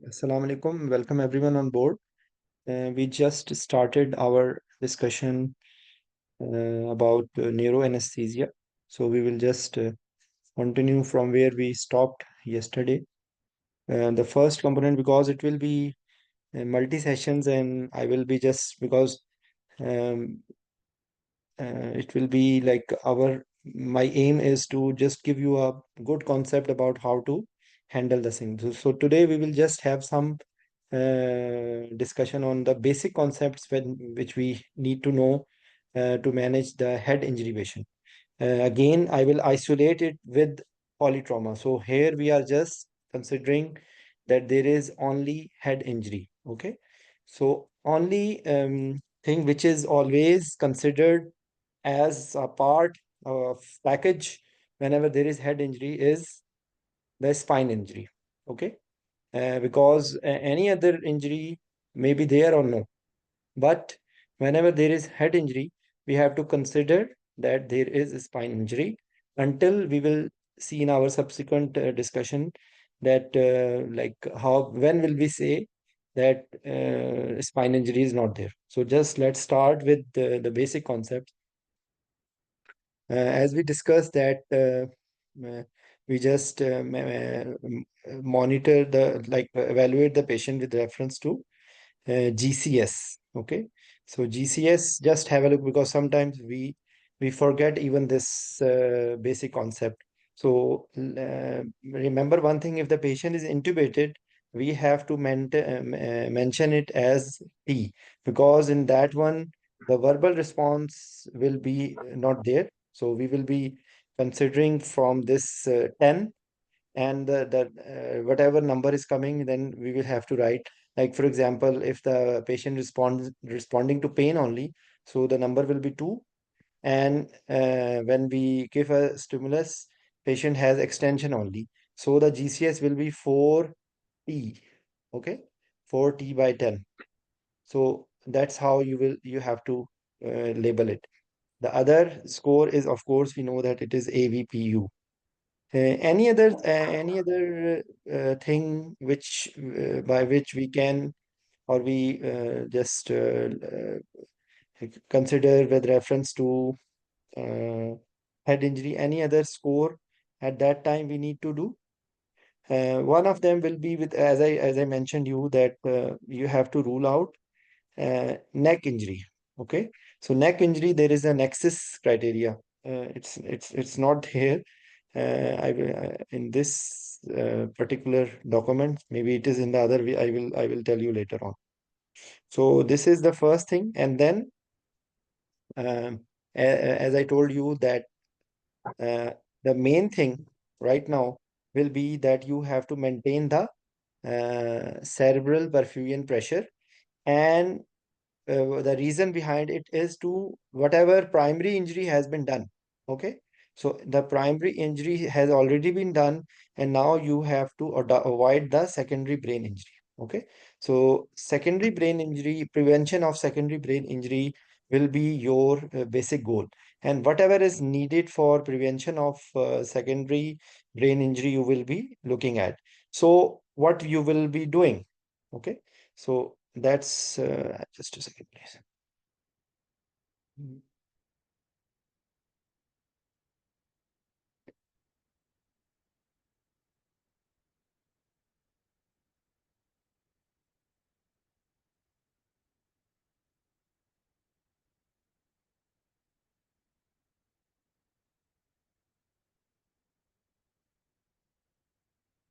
Assalamu alaikum. Welcome everyone on board. We just started our discussion about neuroanesthesia. So we will just continue from where we stopped yesterday. The first component, because it will be multi sessions, and I will be just because um, it will be like my aim is to just give you a good concept about how to handle the thing. So today we will just have some discussion on the basic concepts which we need to know to manage the head injury patient. Again, I will isolate it with polytrauma. So here we are just considering that there is only head injury. Okay. So only thing which is always considered as a part of package whenever there is head injury is the spine injury. Okay. Because any other injury may be there or no. But whenever there is head injury, we have to consider that there is a spine injury until we will see in our subsequent discussion that like how when will we say that spine injury is not there. So just let's start with the basic concept. As we discussed that we just monitor the like evaluate the patient with reference to GCS. Okay, so GCS, just have a look because sometimes we forget even this basic concept. So remember one thing: if the patient is intubated, we have to mention it as T, because in that one the verbal response will be not there. So we will be considering from this 10, and the whatever number is coming, then we will have to write, like for example, if the patient responds responding to pain only, so the number will be 2. And when we give a stimulus, patient has extension only, so the GCS will be 4T. Okay, 4T by 10. So that's how you have to label it. The other score is, of course, we know that it is AVPU. Any other thing which by which we can, or we just consider with reference to uh, head injury, any other score at that time we need to do? One of them will be with, as I mentioned you, that you have to rule out neck injury. Okay, so neck injury, there is a nexus criteria. It's not here. In this particular document, maybe it is in the other way. I will tell you later on. So this is the first thing, and then as I told you that uh, the main thing right now will be that you have to maintain the cerebral perfusion pressure, and the reason behind it is to whatever primary injury has been done. Okay, so the primary injury has already been done, and now you have to avoid the secondary brain injury. Okay, so secondary brain injury, prevention of secondary brain injury will be your basic goal, and whatever is needed for prevention of secondary brain injury you will be looking at. So what you will be doing? Okay, so that's just a second, please. Mm.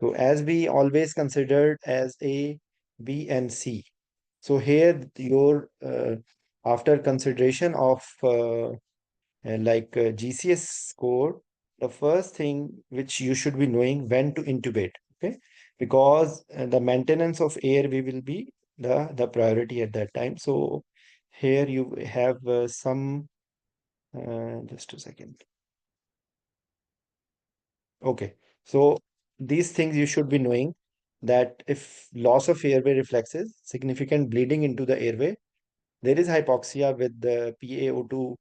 So as we always considered as A, B, and C. So here your after consideration of GCS score, the first thing which you should be knowing when to intubate. Okay, because the maintenance of airway will be the priority at that time. So here you have some just a second. Okay, so these things you should be knowing, that if loss of airway reflexes, significant bleeding into the airway, there is hypoxia with the PaO2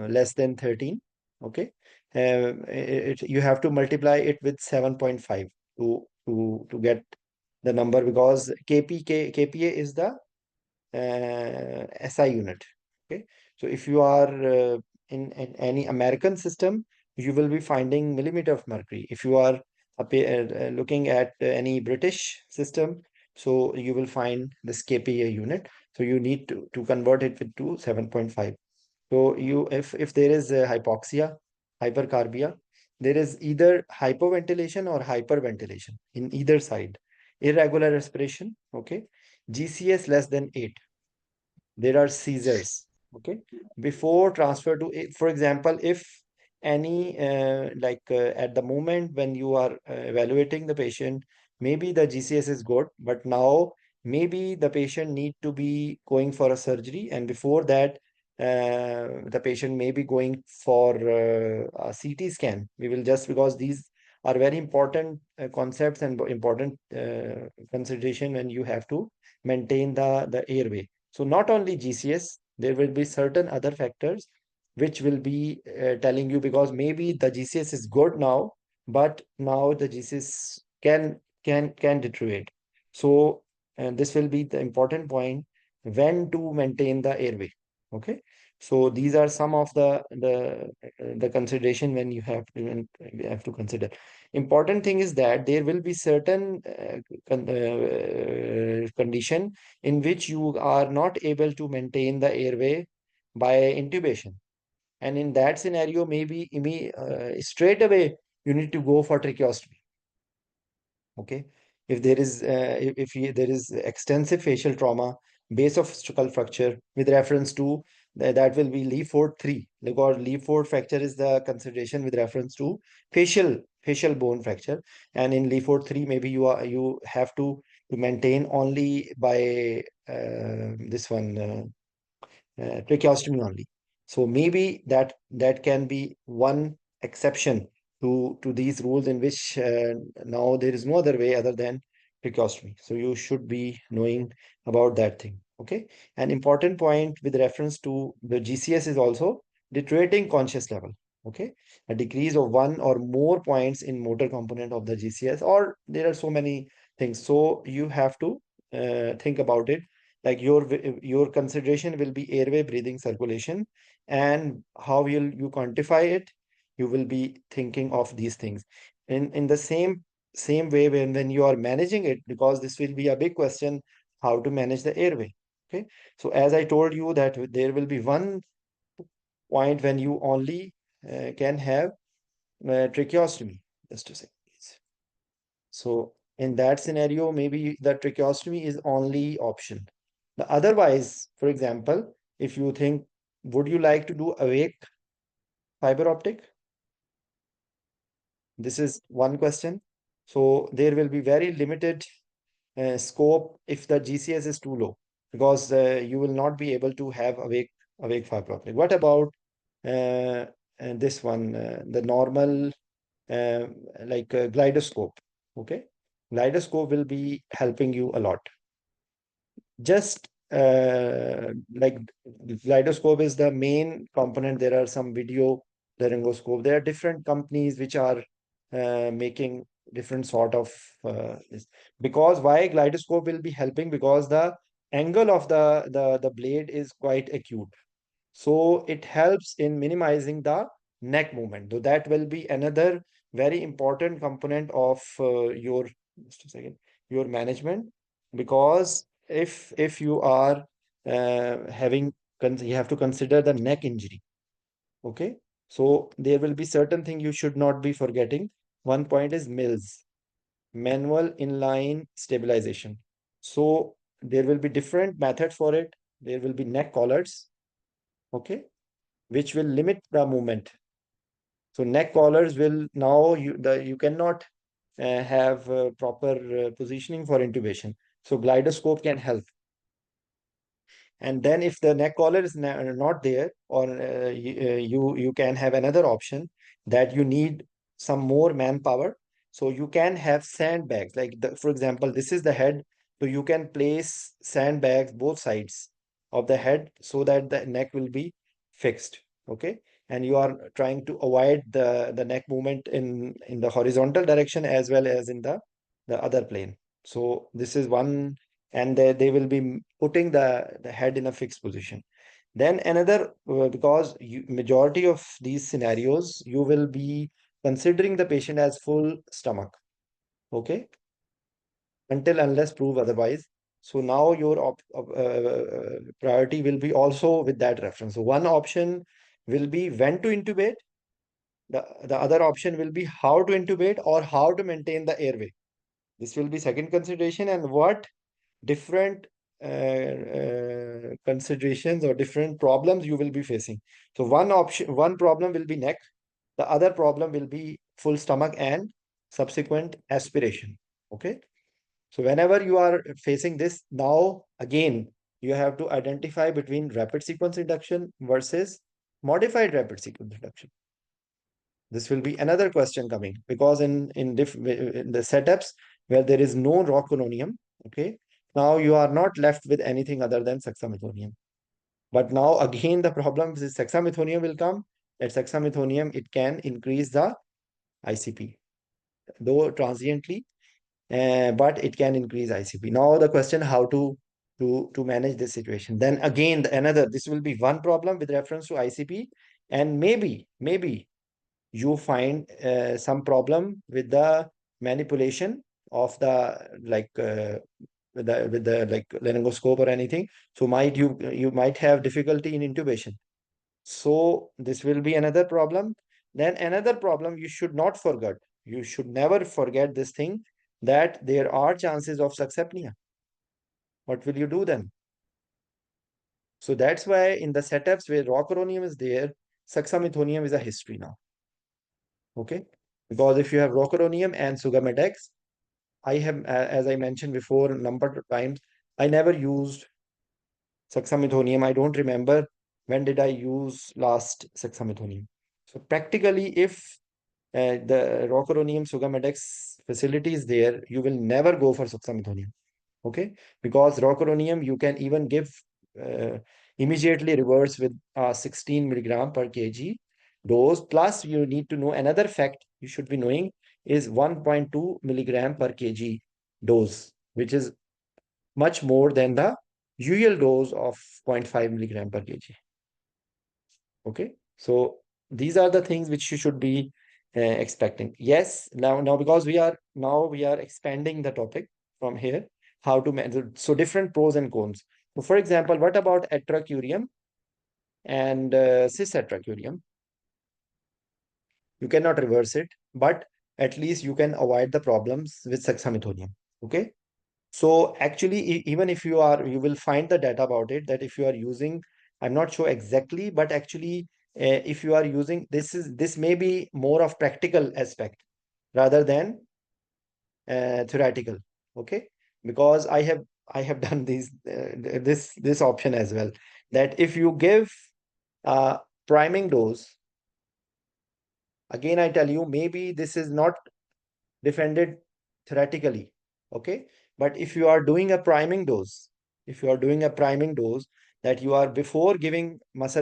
less than 13. Okay, you have to multiply it with 7.5 to get. the number, because KPA is the SI unit. Okay, so if you are in any American system, you will be finding millimeter of mercury. If you are looking at any British system, so you will find this KPA unit. So you need to convert it with to 7.5. So if there is hypoxia, hypercarbia, there is either hypoventilation or hyperventilation in either side. Irregular respiration, okay. GCS less than 8, there are seizures, okay, before transfer to for example, if any at the moment when you are evaluating the patient, maybe the GCS is good, but now maybe the patient need to be going for a surgery, and before that the patient may be going for a CT scan. We will just, because these are very important concepts and important consideration when you have to maintain the airway. So not only GCS, there will be certain other factors which will be telling you, because maybe the GCS is good now, but now the GCS can deteriorate. So and this will be the important point, when to maintain the airway. Okay. So these are some of the consideration when you have to consider. Important thing is that there will be certain condition in which you are not able to maintain the airway by intubation. And in that scenario, maybe straight away you need to go for tracheostomy. Okay. If there is there is extensive facial trauma, base of skull fracture with reference to that will be Lee-Ford 3, because Lee-Ford fracture is the consideration with reference to facial bone fracture. And in Lee-Ford 3, maybe you have to maintain only by this one tracheostomy only. So maybe that can be one exception to these rules, in which now there is no other way other than tracheostomy. So you should be knowing about that thing. Okay. An important point with reference to the GCS is also deteriorating conscious level. Okay. A decrease of one or more points in motor component of the GCS, or there are so many things. So you have to think about it, like your consideration will be airway, breathing, circulation, and how will you quantify it. You will be thinking of these things in the same way when you are managing it, because this will be a big question, how to manage the airway. Okay. So as I told you that there will be one point when you only can have tracheostomy. Just a second, please. So in that scenario, maybe the tracheostomy is only option. The otherwise, for example, if you think, would you like to do awake fiber optic? This is one question. So there will be very limited scope if the GCS is too low, because you will not be able to have awake fiber optic. What about this one, the normal uh, glidoscope? Okay, glidoscope will be helping you a lot. Just like Kaleidoscope is the main component. There are some video laryngoscope. There are different companies which are making different sort of this. Because why Kaleidoscope will be helping? Because the angle of the blade is quite acute. So it helps in minimizing the neck movement. So that will be another very important component of your, just a second, your management. Because if you are having, you have to consider the neck injury. Okay. So there will be certain thing you should not be forgetting. One point is MILS, manual inline stabilization. So there will be different methods for it. There will be neck collars. Okay, which will limit the movement. So neck collars will now you cannot have proper positioning for intubation. So glidoscope can help. And then if the neck collar is not there, or you can have another option, that you need some more manpower. So you can have sandbags. Like for example, this is the head. So you can place sandbags both sides of the head so that the neck will be fixed. Okay. And you are trying to avoid the neck movement in the horizontal direction as well as in the other plane. So this is one, and they will be putting the head in a fixed position. Then another, because majority of these scenarios, you will be considering the patient as full stomach, okay, until unless prove otherwise. So now your priority will be also with that reference. So one option will be when to intubate. The other option will be how to intubate or how to maintain the airway. This will be second consideration, and what different considerations or different problems you will be facing. So one problem will be neck, the other problem will be full stomach and subsequent aspiration. Okay. So whenever you are facing this, now again, you have to identify between rapid sequence induction versus modified rapid sequence induction. This will be another question coming, because in the setups where there is no rocuronium, okay, now you are not left with anything other than hexamethonium. But now again the problem is hexamethonium will come. That hexamethonium, it can increase the ICP, though transiently, but it can increase ICP. Now the question how to manage this situation. Then again another, this will be one problem with reference to ICP, and maybe you find some problem with the manipulation of the like with the like laryngoscope or anything. So you might have difficulty in intubation. So this will be another problem. Then another problem you should not forget. You should never forget this thing, that there are chances of succapnea. What will you do then? So that's why in the setups where rocuronium is there, succinylcholine is a history now. Okay, because if you have rocuronium and sugammadex, I have, as I mentioned before, a number of times, I never used succinylcholine. I don't remember when did I use last succinylcholine. So practically, if the rocuronium sugammadex facility is there, you will never go for succinylcholine. Okay, because rocuronium you can even give uh, immediately reverse with 16 milligram per kg dose. Plus you need to know another fact you should be knowing is 1.2 milligram per kg dose, which is much more than the usual dose of 0.5 milligram per kg. Okay, so these are the things which you should be expecting. Yes, now because we are expanding the topic from here, how to manage. So different pros and cons. So for example, what about atracurium and cisatracurium? You cannot reverse it, but at least you can avoid the problems with hexamethonium. Okay. So actually, even if you will find the data about it, that if you are using, I'm not sure exactly, but actually, if you are using, this may be more of practical aspect rather than theoretical. Okay, because I have done this option as well. That if you give a priming dose, again I tell you, maybe this is not defended theoretically. Okay, but if you are doing a priming dose, if you are doing a priming dose, that you are before giving this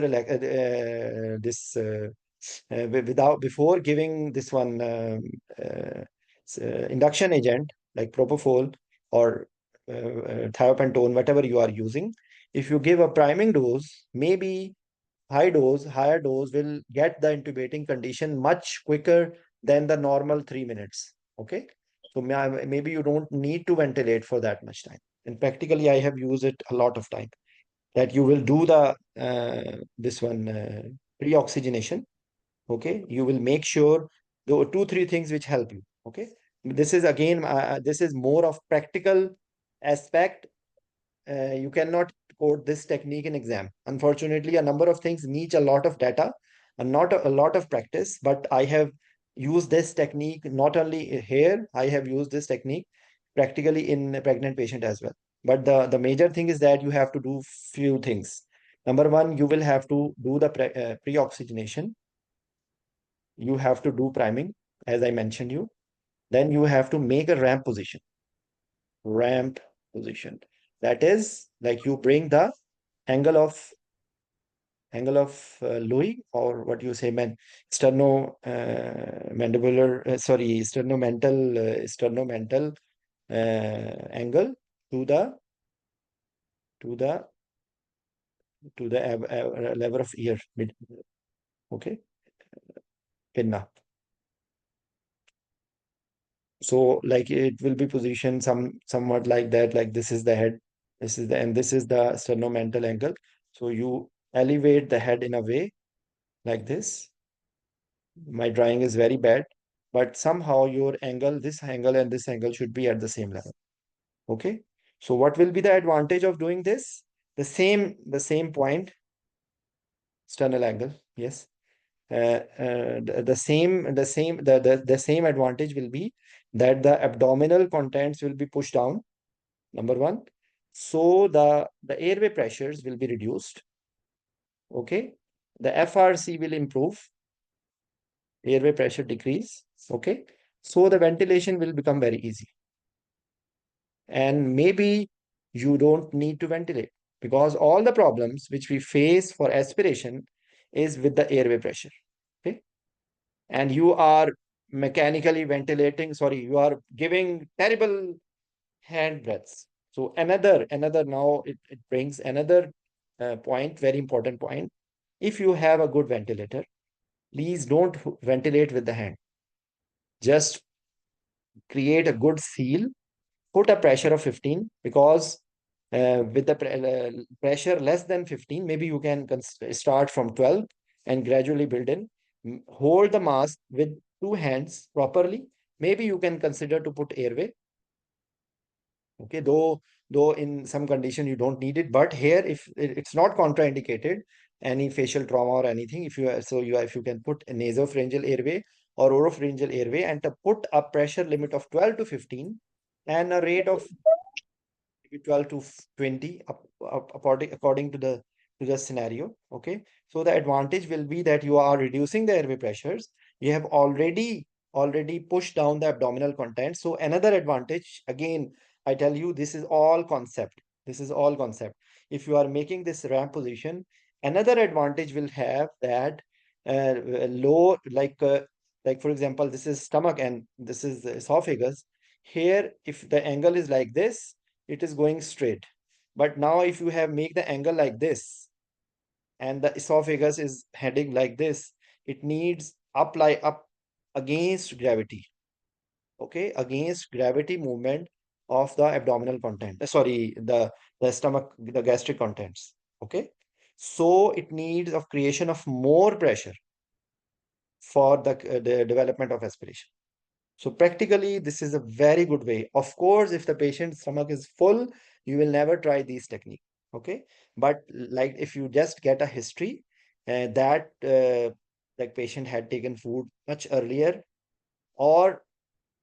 without before giving this one induction agent like propofol or thiopentone, whatever you are using, if you give a priming dose, maybe higher dose will get the intubating condition much quicker than the normal 3 minutes. Okay. So maybe you don't need to ventilate for that much time. And practically, I have used it a lot of time, that you will do the this one pre-oxygenation. Okay. You will make sure there are 2 3 things which help you. Okay. This is again, this is more of practical aspect. You cannot code this technique in exam. Unfortunately, a number of things need a lot of data and not a lot of practice, but I have used this technique not only here, I have used this technique practically in a pregnant patient as well. But the major thing is that you have to do few things. Number one, you will have to do the pre-oxygenation. You have to do priming, as I mentioned you. Then you have to make a ramp position. That is like you bring the angle of Louis, or what you say, sternomandibular, sorry, sternomental angle to the to the level of ear mid. Okay, pinna. So like it will be positioned somewhat like that, like this is the head, this is the sternomental angle. So you elevate the head in a way like this. My drawing is very bad, but somehow your angle, this angle and this angle should be at the same level. Okay. So what will be the advantage of doing this? The same point, sternal angle. Yes. The same advantage will be that the abdominal contents will be pushed down, number one. So the airway pressures will be reduced. Okay. The FRC will improve, airway pressure decrease. Okay. So the ventilation will become very easy. And maybe you don't need to ventilate, because all the problems which we face for aspiration is with the airway pressure. Okay. And you are mechanically ventilating, sorry, you are giving terrible hand breaths. So another now it brings another point, very important point. If you have a good ventilator, please don't ventilate with the hand. Just create a good seal, put a pressure of 15, because with the pressure less than 15, maybe you can start from 12 and gradually build in. Hold the mask with two hands properly. Maybe you can consider to put airway. Okay, though in some condition you don't need it, but here if it's not contraindicated, any facial trauma or anything, if you if you can put a nasopharyngeal airway or oropharyngeal airway and to put a pressure limit of 12 to 15 and a rate of 12 to 20 according to the scenario. Okay, so the advantage will be that you are reducing the airway pressures. You have already pushed down the abdominal content. So another advantage, again, I tell you, this is all concept. If you are making this ramp position, another advantage will have that low, like for example, this is stomach and this is the esophagus. Here if the angle is like this, it is going straight. But now if you have make the angle like this and the esophagus is heading like this, it needs up against gravity. Okay, against gravity movement of the abdominal content. Sorry, the stomach, the gastric contents. Okay, so it needs of creation of more pressure for the development of aspiration. So practically, this is a very good way. Of course, if the patient's stomach is full, you will never try these techniques. Okay. But like if you just get a history that like patient had taken food much earlier, or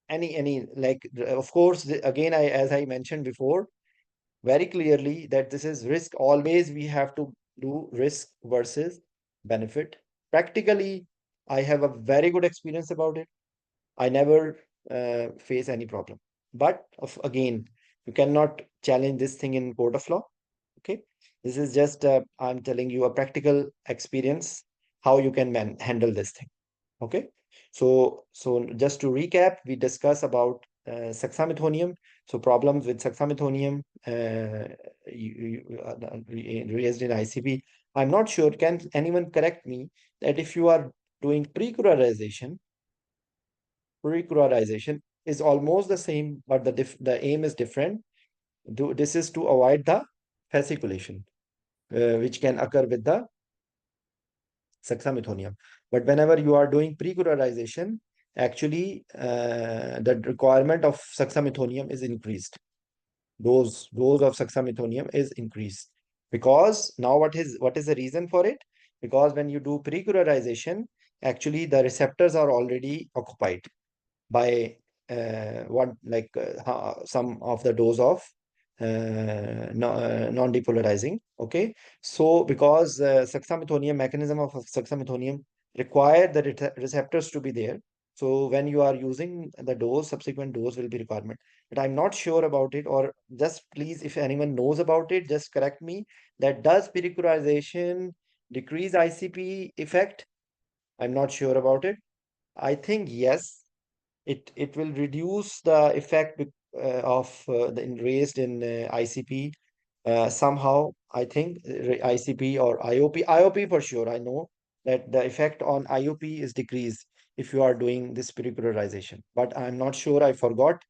any like of course again I as I mentioned before very clearly that this is risk. Always we have to do risk versus benefit. Practically, I have a very good experience about it. I never face any problem. But again, you cannot challenge this thing in court of law. Okay, this is just I'm telling you a practical experience how you can handle this thing. Okay, so just to recap, we discuss about hexamethonium. So problems with hexamethonium raised in ICP. I'm not sure. Can anyone correct me that if you are doing pre-colorization is almost the same, but the aim is different. This is to avoid the fasciculation, which can occur with the hexamethonium. But whenever you are doing pre-colorization, actually the requirement of hexamethonium is increased. Dose of hexamethonium is increased, because now what is the reason for it? Because when you do pre-colorization, actually the receptors are already occupied by some of the dose of non-depolarizing. Okay, so because hexamethonium mechanism of hexamethonium require the receptors to be there. So when you are using the dose, subsequent dose will be requirement. But I'm not sure about it, or just please, if anyone knows about it, just correct me. That does pericurization decrease ICP effect? I'm not sure about it. I think yes, it will reduce the effect raised in ICP. Somehow, I think ICP or IOP for sure. I know that the effect on IOP is decreased if you are doing this peripheralization. But I'm not sure. I forgot.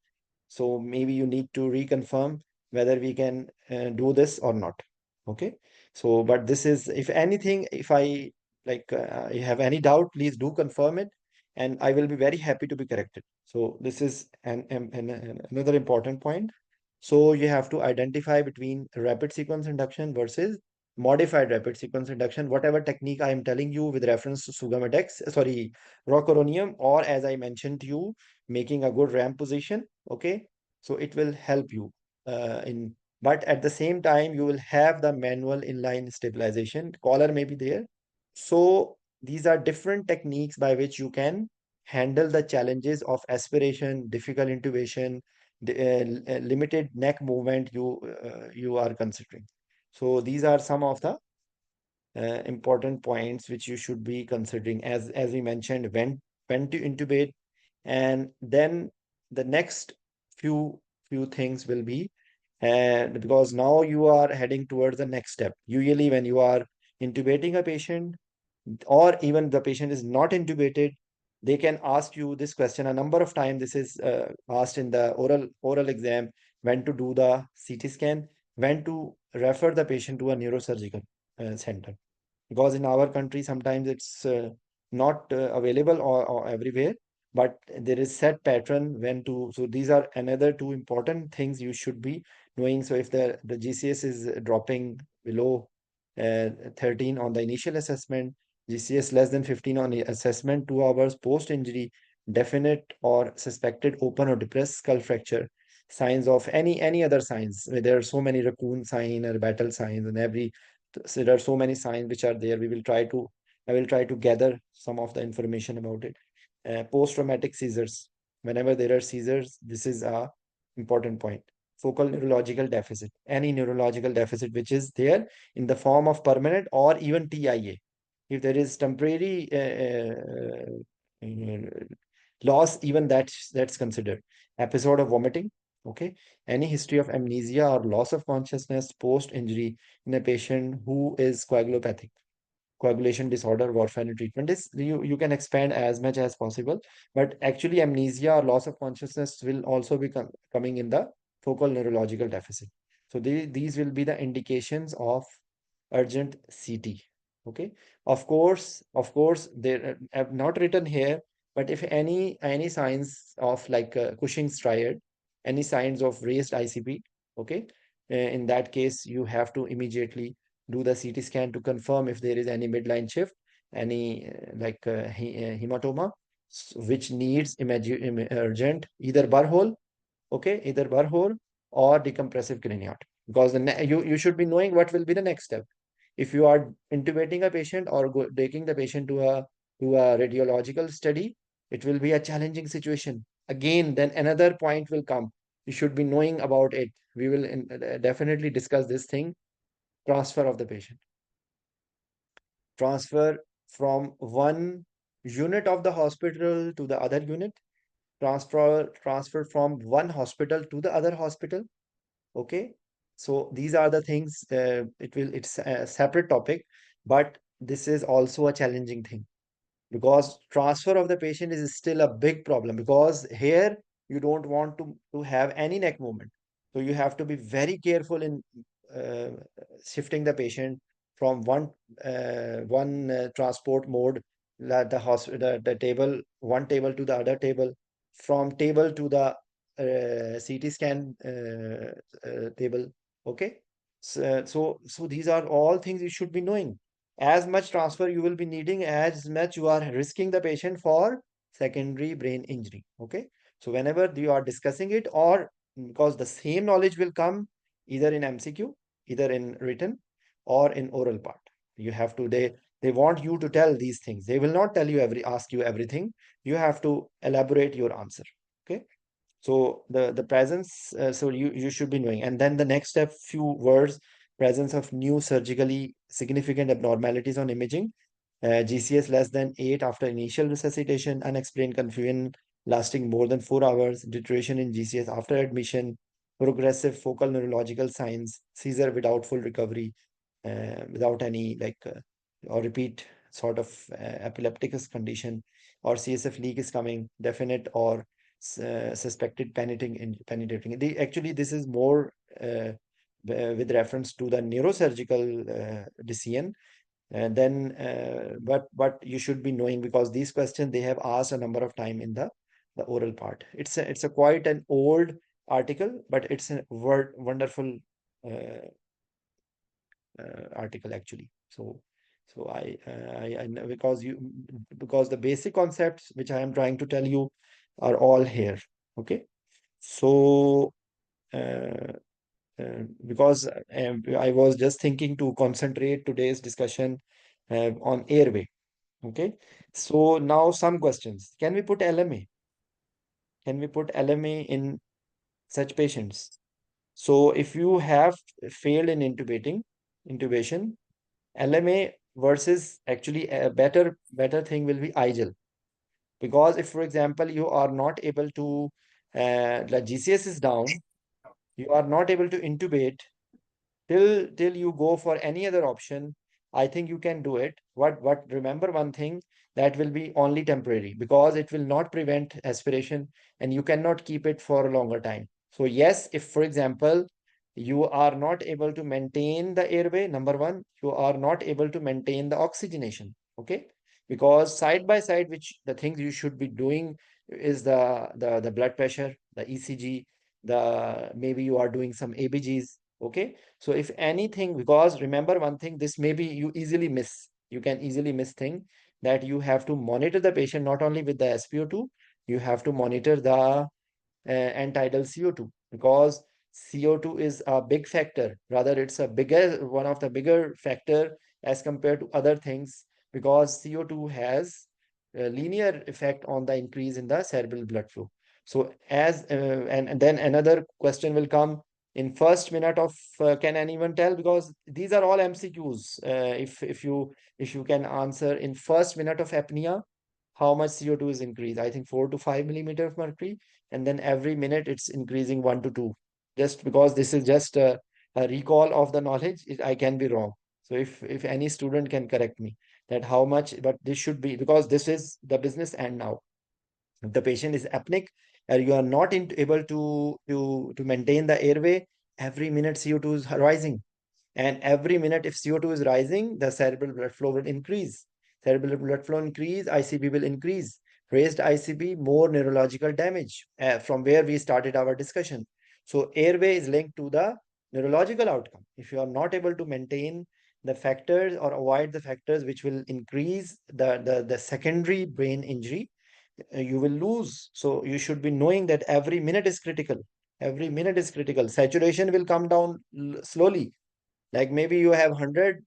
So maybe you need to reconfirm whether we can do this or not. Okay. So, but this is, if anything, if I you have any doubt, please do confirm it, and I will be very happy to be corrected. So this is another important point. So you have to identify between rapid sequence induction versus modified rapid sequence induction, whatever technique I am telling you with reference to Sugammadex, sorry, rocuronium, or as I mentioned to you, making a good ramp position. Okay, so it will help you in, but at the same time, you will have the manual inline stabilization. Collar may be there. So these are different techniques by which you can handle the challenges of aspiration, difficult intubation, limited neck movement you are considering. So these are some of the important points which you should be considering, as we mentioned, when to intubate, and then the next few things will be, and because now you are heading towards the next step. Usually when you are intubating a patient, or even the patient is not intubated, they can ask you this question a number of times. This is asked in the oral exam: when to do the CT scan, when to refer the patient to a neurosurgical center, because in our country sometimes it's not available or everywhere, but there is set pattern when to. So these are another two important things you should be knowing. So if the GCS is dropping below 13 on the initial assessment, GCS less than 15 on the assessment, 2 hours post injury, definite or suspected open or depressed skull fracture, signs of any other signs. There are so many raccoon sign or battle signs, and every, so there are so many signs which are there. I will try to gather some of the information about it. Post-traumatic seizures. Whenever there are seizures, this is a important point. Focal neurological deficit. Any neurological deficit which is there in the form of permanent or even TIA. If there is temporary loss, even that's considered. Episode of vomiting. Okay. Any history of amnesia or loss of consciousness post-injury in a patient who is coagulopathic. Coagulation disorder, warfarin treatment is, you can expand as much as possible, but actually amnesia or loss of consciousness will also be coming in the focal neurological deficit. So these will be the indications of urgent CT. Okay. Of course, they have not written here, but if any signs of like Cushing's triad, any signs of raised ICP, okay, in that case, you have to immediately do the CT scan to confirm if there is any midline shift, any hematoma, which needs urgent either burr hole, okay, either burr hole or decompressive craniotomy. Because you should be knowing what will be the next step. If you are intubating a patient or taking the patient to a radiological study, it will be a challenging situation. Again, then another point will come. You should be knowing about it. We will definitely discuss this thing. Transfer of the patient. Transfer from one unit of the hospital to the other unit. Transfer from one hospital to the other hospital. Okay, so these are the things. It's a separate topic, but this is also a challenging thing, because transfer of the patient is still a big problem, because here you don't want to have any neck movement. So you have to be very careful in uh, shifting the patient from one transport mode, the hospital, the table, one table to the other table, from table to the CT scan table. Okay, so these are all things you should be knowing. As much transfer you will be needing, as much you are risking the patient for secondary brain injury. Okay, so whenever you are discussing it, or because the same knowledge will come either in MCQ, either in written or in oral part. You have to, they want you to tell these things. They will not tell you ask you everything. You have to elaborate your answer. Okay, so the presence, so you should be knowing. And then the next step, few words: presence of new surgically significant abnormalities on imaging, GCS less than 8 after initial resuscitation, unexplained confusion, lasting more than 4 hours, deterioration in GCS after admission, progressive focal neurological signs, seizure without full recovery, without any or repeat sort of epileptic condition, or CSF leak is coming, definite or suspected penetrating. Actually, this is more with reference to the neurosurgical decision. And then, but you should be knowing, because these questions they have asked a number of time in the oral part. It's a quite an old article, but it's a wonderful uh, article actually. So I know, because the basic concepts which I am trying to tell you are all here. Okay. So uh, because I was just thinking to concentrate today's discussion on airway. Okay. So now some questions. Can we put LMA? Can we put LMA in such patients? So if you have failed in intubation, LMA versus actually a better thing will be IGEL. Because if, for example, you are not able to, the GCS is down, you are not able to intubate till you go for any other option, I think you can do it. But remember one thing, that will be only temporary, because it will not prevent aspiration and you cannot keep it for a longer time. So yes, if for example you are not able to maintain the airway, number one, you are not able to maintain the oxygenation. Okay. Because side by side, which the things you should be doing is the blood pressure, the ECG, the maybe you are doing some ABGs. Okay. So if anything, because remember one thing, this maybe you easily miss. You can easily miss thing, that you have to monitor the patient not only with the SpO2, you have to monitor the and tidal CO2, because CO2 is a big factor. Rather, it's a bigger one of the bigger factor as compared to other things, because CO2 has a linear effect on the increase in the cerebral blood flow. So and then another question will come in first minute of can anyone tell, because these are all MCQs. If you can answer in first minute of apnea, how much CO2 is increased? I think 4 to 5 millimeter of mercury, and then every minute it's increasing 1 to 2. Just because this is just a recall of the knowledge, I can be wrong. So if any student can correct me that how much, but this should be, because this is the business. And now if the patient is apneic and you are not able to maintain the airway, every minute CO2 is rising. And every minute, if CO2 is rising, the cerebral blood flow will increase. Cerebral blood flow increase, ICP will increase. Raised ICP, more neurological damage, from where we started our discussion. So airway is linked to the neurological outcome. If you are not able to maintain the factors or avoid the factors which will increase the secondary brain injury, you will lose. So you should be knowing that every minute is critical. Every minute is critical. Saturation will come down slowly, like maybe you have 100%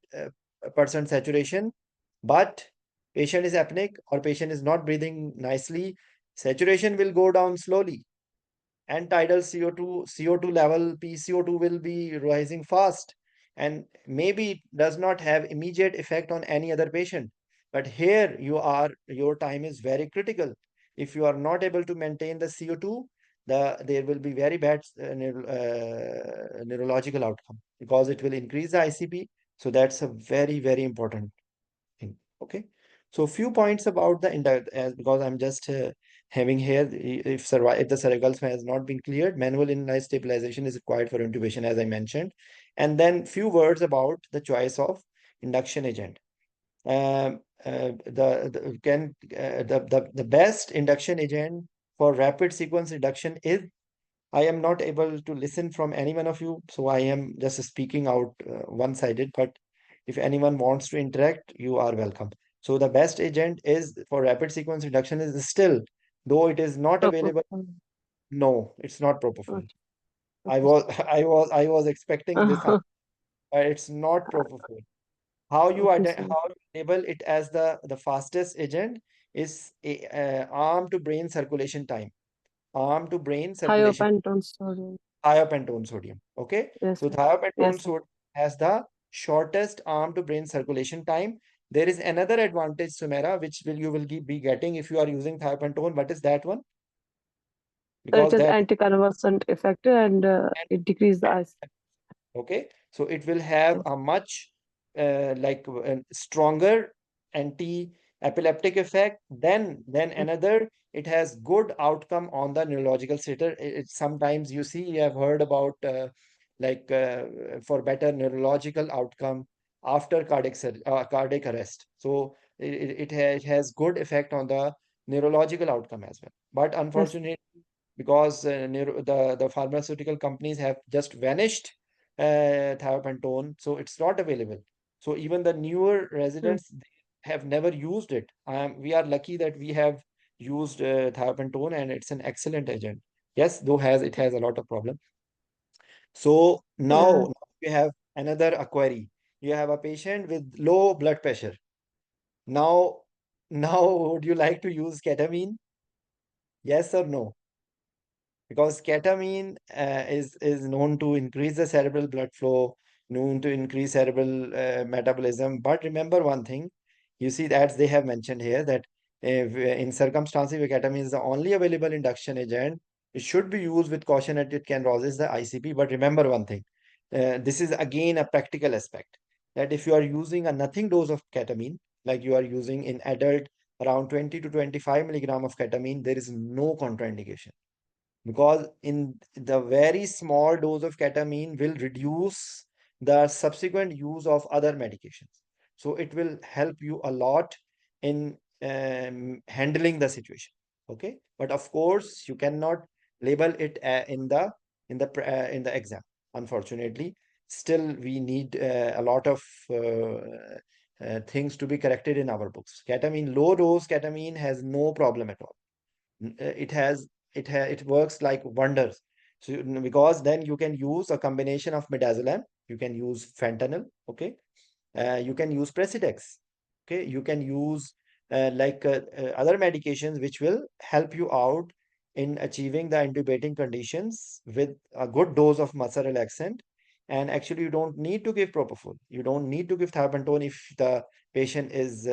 saturation, but patient is apneic or patient is not breathing nicely, saturation will go down slowly. And tidal CO2 level, PCO2 will be rising fast, and maybe it does not have immediate effect on any other patient. But here your time is very critical. If you are not able to maintain the CO2, there will be very bad neurological outcome, because it will increase the ICP. So that's a very important thing. Okay. So few points about the because I'm just having here, if the cervical spine has not been cleared, manual inline stabilization is required for intubation, as I mentioned. And then few words about the choice of induction agent. The best induction agent for rapid sequence induction is, I am not able to listen from any one of you, so I am just speaking out one-sided. But if anyone wants to interact, you are welcome. So the best agent is for rapid sequence induction is still, though it is not available. Propofol. No, it's not propofol. Okay. I Okay. was I was expecting this answer, but it's not propofol. Okay, sir. How you label it as the fastest agent is arm to brain circulation time. Arm to brain circulation, Thiopentone sodium. thiopentone sodium. Okay, Yes, so sir. thiopentone Yes, sir. sodium has the shortest arm to brain circulation time. There is another advantage, Sumera, which you will be getting if you are using thiopentone. What is that one? It because is that anticonvulsant effect and it decreases the eyes. okay, so it will have Yes. a much stronger anti-epileptic effect. Then Yes. another, it has good outcome on the neurological status. Sometimes you see, you have heard about like for better neurological outcome after cardiac arrest. So it has good effect on the neurological outcome as well. But Yes. unfortunately, because the pharmaceutical companies have just vanished thiopentone, so it's not available. So even the newer Yes. residents, they have never used it. We are lucky that we have used thiopentone, and it's an excellent agent. Yes, though has it has a lot of problem. So Yeah. now we have another query. You have a patient with low blood pressure. Now, now would you like to use ketamine? Yes or no? Because ketamine is known to increase the cerebral blood flow, known to increase cerebral metabolism. But remember one thing, you see that they have mentioned here that in circumstances where ketamine is the only available induction agent, it should be used with caution that it can causes the ICP. But remember one thing, this is again a practical aspect, that if you are using a nothing dose of ketamine, like you are using in adult around 20 to 25 milligram of ketamine, there is no contraindication, because in the very small dose of ketamine will reduce the subsequent use of other medications. So it will help you a lot in handling the situation. Okay, but of course you cannot label it in the exam. Unfortunately, still we need a lot of things to be corrected in our books. Ketamine, low dose ketamine has no problem at all. It has it works like wonders. So because then you can use a combination of midazolam, you can use fentanyl, okay, you can use Presidex. Okay, you can use other medications which will help you out in achieving the intubating conditions with a good dose of muscle relaxant. And actually, you don't need to give propofol. You don't need to give thiopentone if the patient is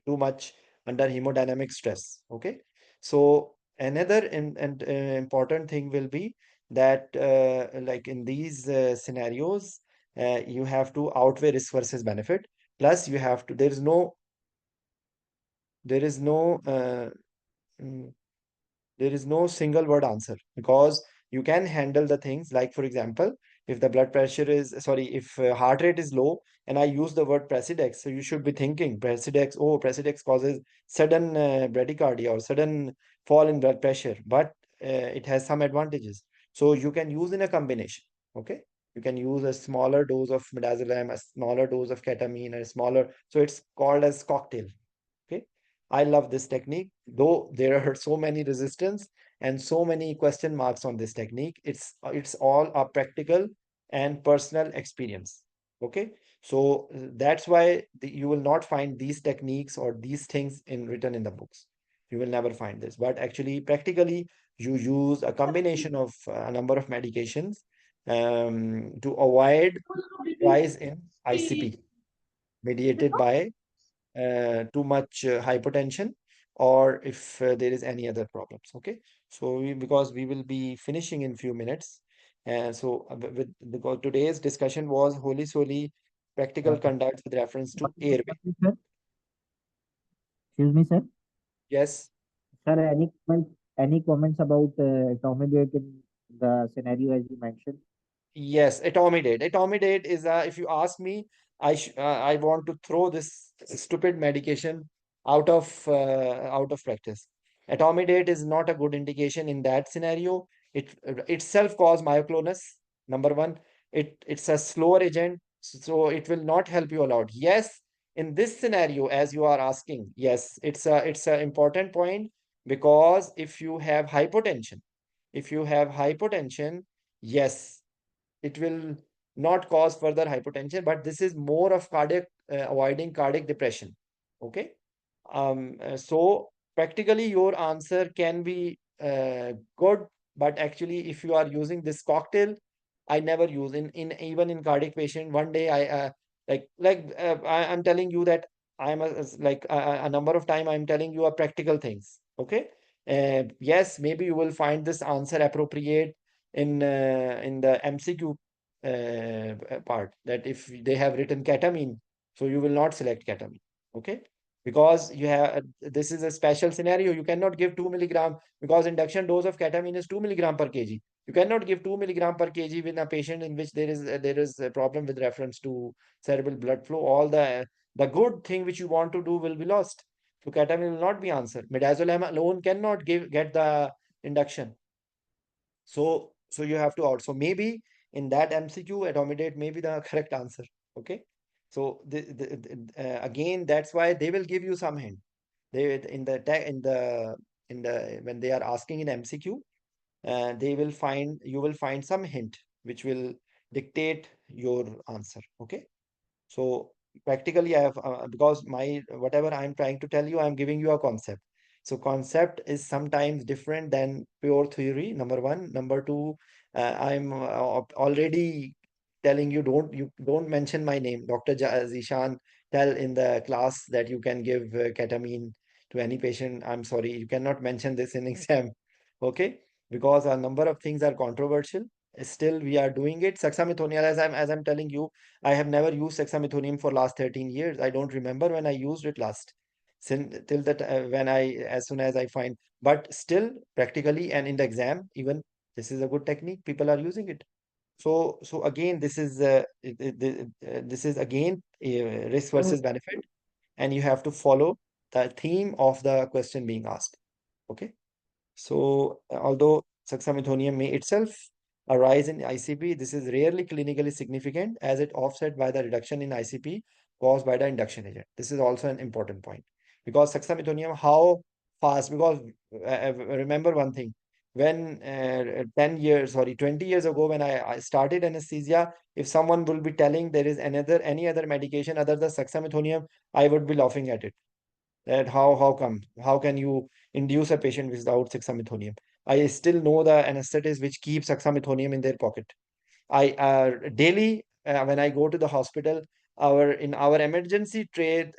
too much under hemodynamic stress. Okay, so another important thing will be that like in these scenarios, you have to outweigh risk versus benefit. Plus, you have to, there is no, mm, there is no single word answer, because you can handle the things like, for example, if the blood pressure is, sorry, if heart rate is low and I use the word Presidex, so you should be thinking Presidex, oh, Presidex causes sudden bradycardia or sudden fall in blood pressure, but it has some advantages. So you can use in a combination. Okay. You can use a smaller dose of midazolam, a smaller dose of ketamine, and a smaller, so it's called as cocktail. Okay. I love this technique, though there are so many resistance and so many question marks on this technique. It's all a practical and personal experience. Okay. So that's why you will not find these techniques or these things in written in the books. You will never find this. But actually, practically, you use a combination of a number of medications to avoid rise in ICP mediated by too much hypertension, or if there is any other problems. Okay, so because we will be finishing in few minutes, and so because today's discussion was wholly solely practical conduct with reference What to is the airway. topic, sir? Excuse me, sir. Yes. Sir, any comments about Tommy in the scenario as you mentioned? Yes, etomidate. Etomidate is if you ask me, I want to throw this stupid medication out of practice. Etomidate is not a good indication in that scenario. It itself cause myoclonus. Number one, it's a slower agent, so it will not help you a lot. Yes, in this scenario, as you are asking, yes, it's a important point, because if you have hypotension, yes, it will not cause further hypotension, but this is more of cardiac avoiding cardiac depression. Okay. So practically your answer can be good, but actually if you are using this cocktail, I never use in even in cardiac patient. One day I I'm telling you that I'm a number of time I'm telling you a practical things. Okay. Yes, maybe you will find this answer appropriate in the MCQ part, that if they have written ketamine, so you will not select ketamine. Okay, because you have this is a special scenario. You cannot give 2 milligram, because induction dose of ketamine is 2 milligram per kg. You cannot give 2 milligram per kg in a patient in which there is a problem with reference to cerebral blood flow. All the good thing which you want to do will be lost. So ketamine will not be answer. Midazolam alone cannot get the induction. So you have to out. So maybe in that MCQ, etomidate may be the correct answer. Okay. So again, that's why they will give you some hint. They in the when they are asking in MCQ, you will find some hint which will dictate your answer. Okay. So practically, I have because my whatever I'm trying to tell you, I'm giving you a concept. So concept is sometimes different than pure theory. Number one, number two, I'm already telling you, don't mention my name, Dr. Zishan. Tell in the class that you can give ketamine to any patient. I'm sorry, you cannot mention this in exam, okay? Because a number of things are controversial. Still, we are doing it. Saxamethonial, as I'm telling you, I have never used hexamethonium for last 13 years. I don't remember when I used it last. Till that when as soon as I find, but still practically and in the exam, even this is a good technique. People are using it. So again, this is again risk versus benefit, and you have to follow the theme of the question being asked. Okay. So, although succinylcholine may itself arise in ICP, this is rarely clinically significant as it offset by the reduction in ICP caused by the induction agent. This is also an important point because succinylcholine, how fast? Because remember one thing, when 10 years, sorry, 20 years ago, when I started anesthesia, if someone will be telling there is any other medication other than succinylcholine, I would be laughing at it, that how can you induce a patient without hexamethonium? I still know the anesthetists which keep hexamethonium in their pocket. I daily when I go to the hospital, our emergency trade,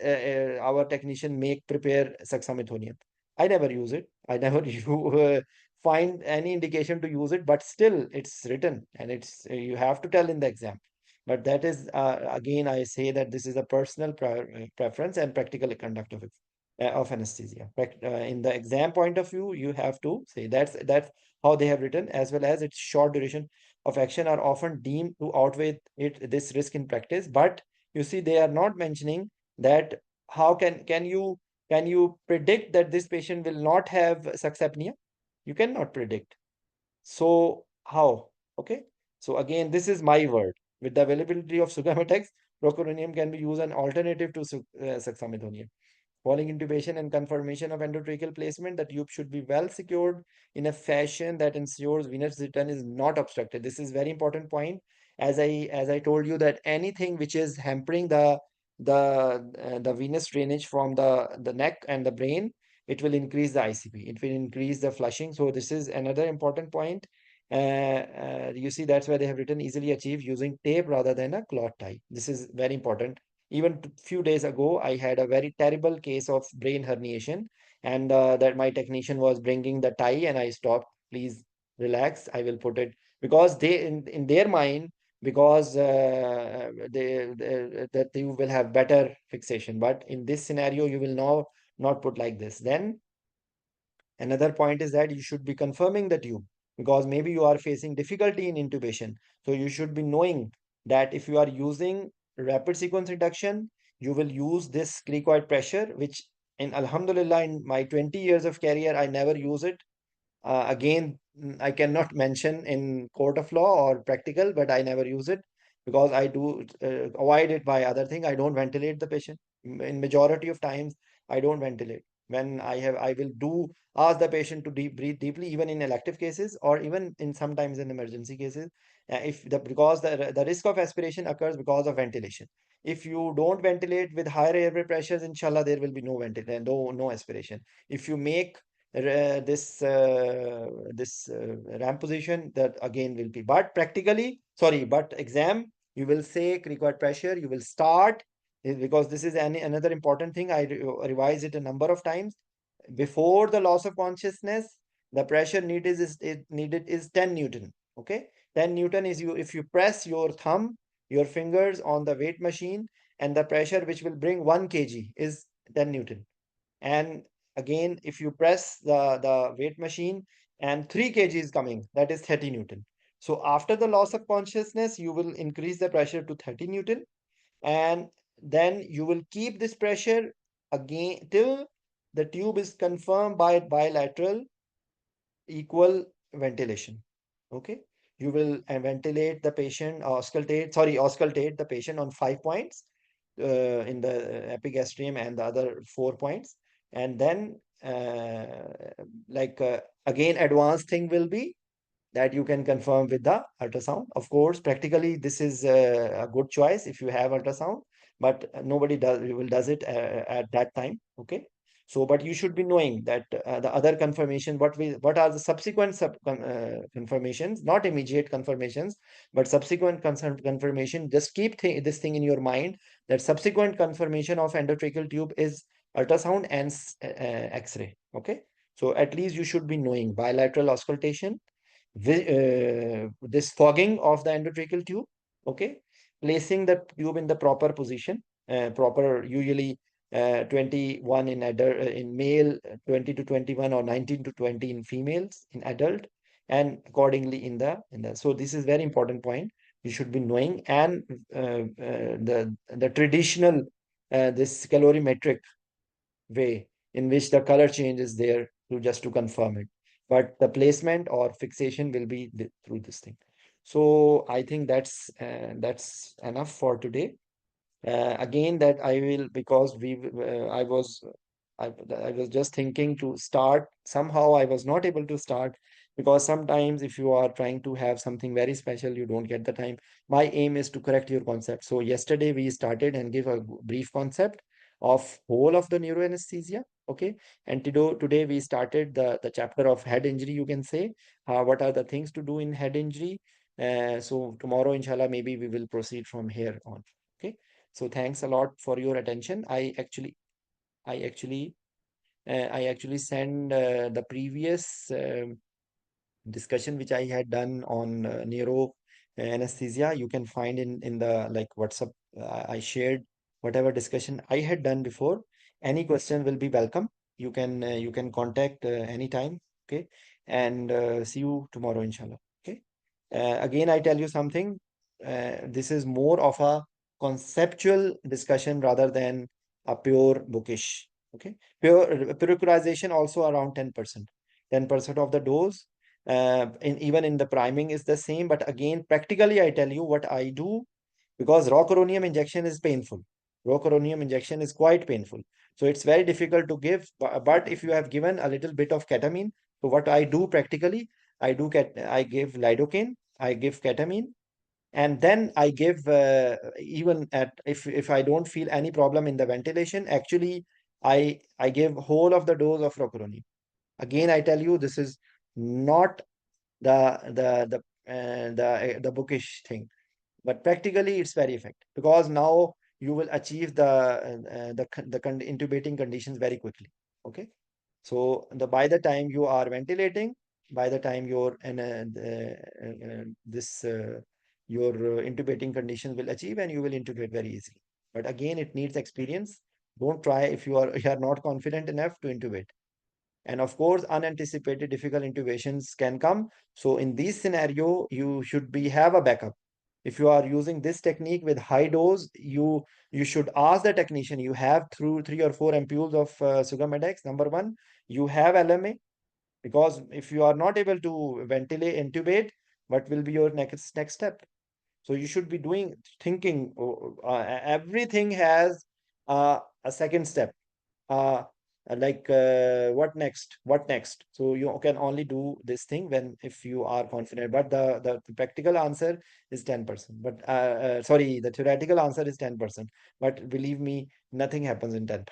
our technician make prepare hexamethonium. I never use it. I never you find any indication to use it, but still it's written and it's you have to tell in the exam. But that is again I say that this is a personal preference and practical conduct of anesthesia. In the exam point of view, you have to say that's how they have written, as well as its short duration of action are often deemed to outweigh this risk in practice. But you see, they are not mentioning that how can you predict that this patient will not have succapnea? You cannot predict. So how? Okay. So again, this is my word. With the availability of sugammadex, procuronium can be used an alternative to succinylcholine. Following intubation and confirmation of endotracheal placement, the tube should be well secured in a fashion that ensures venous return is not obstructed. This is very important point. As I told you that anything which is hampering the venous drainage from the neck and the brain, it will increase the ICP. It will increase the flushing. So this is another important point. You see, that's why they have written easily achieved using tape rather than a clot tie. This is very important. Even few days ago, I had a very terrible case of brain herniation, and that my technician was bringing the tie, and I stopped. Please relax. I will put it because they in their mind, because that you will have better fixation. But in this scenario, you will now not put like this. Then another point is that you should be confirming the tube because maybe you are facing difficulty in intubation. So you should be knowing that if you are using rapid sequence reduction, you will use this cricoid pressure, which in Alhamdulillah, in my 20 years of career, I never use it. Again, I cannot mention in court of law or practical, but I never use it because I do avoid it by other thing. I don't ventilate the patient. In majority of times, I don't ventilate. When I will do ask the patient to breathe deeply, even in elective cases or even in sometimes in emergency cases. If the because the risk of aspiration occurs because of ventilation. If you don't ventilate with higher airway pressures, inshallah, there will be no ventilation, no aspiration. If you make this ramp position, that again will be, but practically, sorry, but exam, you will say required pressure, you will start because this is another important thing. I revise it a number of times. before the loss of consciousness, the pressure needed is 10 Newton. Okay, 10 Newton is you if you press your thumb, your fingers on the weight machine, and the pressure which will bring 1 kg is 10 Newton. And again, if you press the weight machine and 3 kg is coming, that is 30 Newton. So after the loss of consciousness, you will increase the pressure to 30 Newton, and then you will keep this pressure again till the tube is confirmed by bilateral equal ventilation. Okay, you will ventilate the patient, auscultate the patient on 5 points in the epigastrium and the other 4 points, and then again advanced thing will be that you can confirm with the ultrasound. Of course, practically this is a good choice if you have ultrasound, but nobody does it at that time. Okay, so but you should be knowing that the other confirmation, what are the subsequent confirmations, not immediate confirmations, but subsequent confirmation. Just keep this thing in your mind that subsequent confirmation of endotracheal tube is ultrasound and X-ray. Okay, so at least you should be knowing bilateral auscultation, this fogging of the endotracheal tube, okay, placing the tube in the proper position, proper usually 21 in in male, 20 to 21 or 19 to 20 in females in adult, and accordingly in the so this is very important point you should be knowing. And the traditional this calorimetric way in which the color change is there to just to confirm it, but the placement or fixation will be through this thing. So I think that's enough for today. Again, that I will, because I was just thinking to start. Somehow I was not able to start because sometimes if you are trying to have something very special, you don't get the time. My aim is to correct your concept. So yesterday we started and give a brief concept of whole of the neuroanesthesia. Okay. And today we started the chapter of head injury, you can say. What are the things to do in head injury? So tomorrow, inshallah, maybe we will proceed from here on. Okay. So thanks a lot for your attention. I actually, I actually send the previous discussion which I had done on neuro anesthesia. You can find in the like WhatsApp. I shared whatever discussion I had done before. Any question will be welcome. You can contact anytime. Okay, and see you tomorrow, inshallah. Okay. Again, I tell you something. This is more of a conceptual discussion rather than a pure bookish. Okay, pericurization also around 10%. 10% of the dose in even in the priming is the same, but again practically I tell you what I do, because rocuronium injection is painful. Rocuronium injection is quite painful, so it's very difficult to give. But if you have given a little bit of ketamine, so what I do practically, I give lidocaine, I give ketamine, and then I give even at if I don't feel any problem in the ventilation, actually I give whole of the dose of rocuronium. Again, I tell you, this is not the bookish thing, but practically it's very effective, because now you will achieve the intubating conditions very quickly. Okay, so by the time you are ventilating, by the time your and this your intubating conditions will achieve, and you will intubate very easily. But again, it needs experience. Don't try if you are not confident enough to intubate. And of course, unanticipated difficult intubations can come. So in this scenario, you should have a backup. If you are using this technique with high dose, you should ask the technician. You have through 3 or 4 ampoules of Sugamedex. Number one, you have LMA, because if you are not able to ventilate, intubate, what will be your next step? So you should be thinking. Everything has a second step. uh what next, so you can only do this thing when if you are confident, but the practical answer is 10%, but sorry, the theoretical answer is 10%, but believe me, nothing happens in 10%.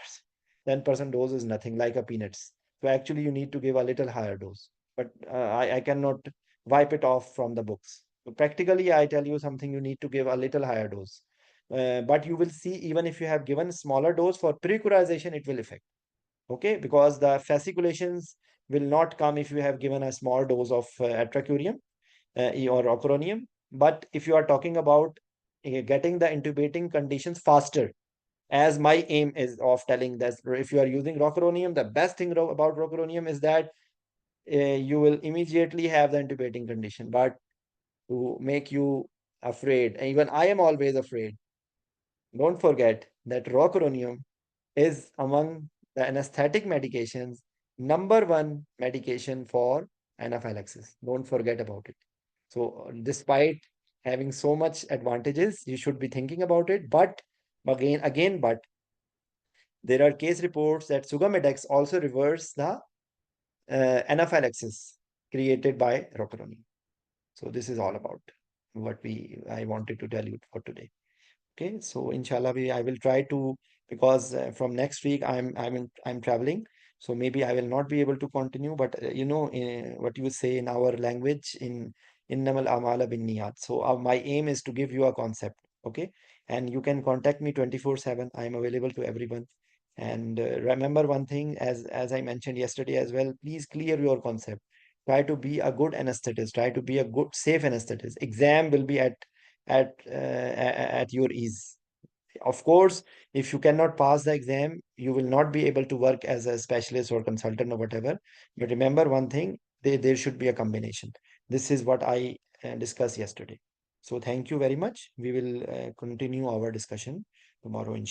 10% dose is nothing, like a peanuts. So actually you need to give a little higher dose, but I cannot wipe it off from the books. So practically I tell you something, you need to give a little higher dose. But you will see, even if you have given smaller dose for precurization, it will affect. Okay, because the fasciculations will not come if you have given a small dose of atracurium or rocuronium. But if you are talking about getting the intubating conditions faster, as my aim is of telling that if you are using rocuronium, the best thing about rocuronium is that you will immediately have the intubating condition. But to make you afraid, even I am always afraid, don't forget that rocuronium is among the anesthetic medications, number one medication for anaphylaxis. Don't forget about it. So, despite having so much advantages, you should be thinking about it. But but there are case reports that Sugamedex also reverse the anaphylaxis created by rocuronium. So, this is all about what I wanted to tell you for today. Okay, so inshallah, I will try to, because from next week I'm traveling, so maybe I will not be able to continue. But what you say in our language in innamal amala bin niyat. So my aim is to give you a concept. Okay, and you can contact me 24/7. I am available to everyone. And remember one thing, as I mentioned yesterday as well, please clear your concept. Try to be a good anesthetist. Try to be a good safe anesthetist. Exam will be at your ease. Of course, if you cannot pass the exam, you will not be able to work as a specialist or consultant or whatever. But remember one thing, there should be a combination. This is what I discussed yesterday. So thank you very much. We will continue our discussion tomorrow, inshallah.